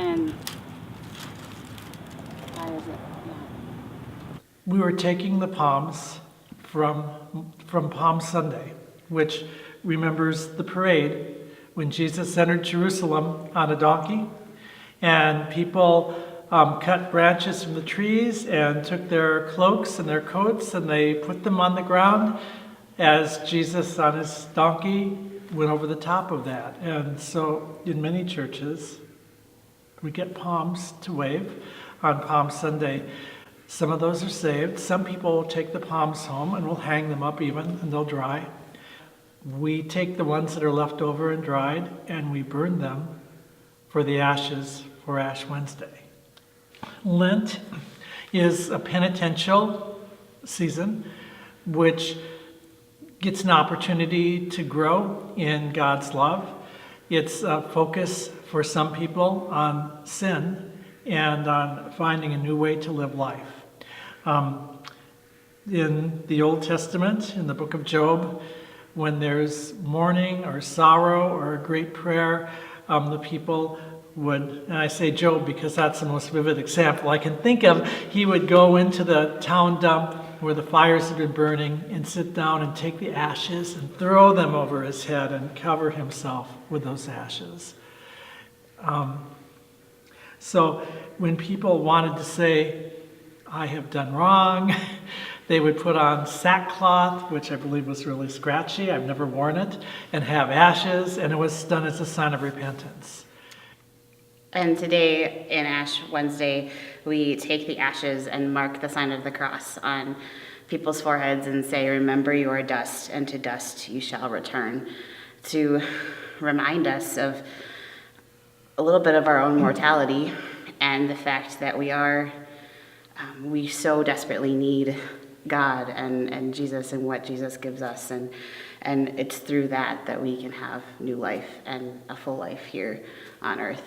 And why is it? Yeah. We were taking the palms from Palm Sunday, which remembers the parade when Jesus entered Jerusalem on a donkey, and people cut branches from the trees and took their cloaks and their coats and they put them on the ground as Jesus on his donkey went over the top of that. And so in many churches, we get palms to wave on Palm Sunday. Some of those are saved. Some people will take the palms home and we'll hang them up even and they'll dry. We take the ones that are left over and dried and we burn them for the ashes for Ash Wednesday. Lent is a penitential season which gets an opportunity to grow in God's love. It's a focus for some people on sin and on finding a new way to live life. In the Old Testament, in the book of Job, when there's mourning or sorrow or a great prayer, the people would, and I say Job because that's the most vivid example I can think of, he would go into the town dump where the fires had been burning and sit down and take the ashes and throw them over his head and cover himself with those ashes. So when people wanted to say, I have done wrong, they would put on sackcloth, which I believe was really scratchy, I've never worn it, and have ashes, and it was done as a sign of repentance. And today, in Ash Wednesday, we take the ashes and mark the sign of the cross on people's foreheads and say, remember you are dust, and to dust you shall return, to remind us of a little bit of our own mortality and the fact that we so desperately need God and Jesus and what Jesus gives us, and it's through that we can have new life and a full life here on earth.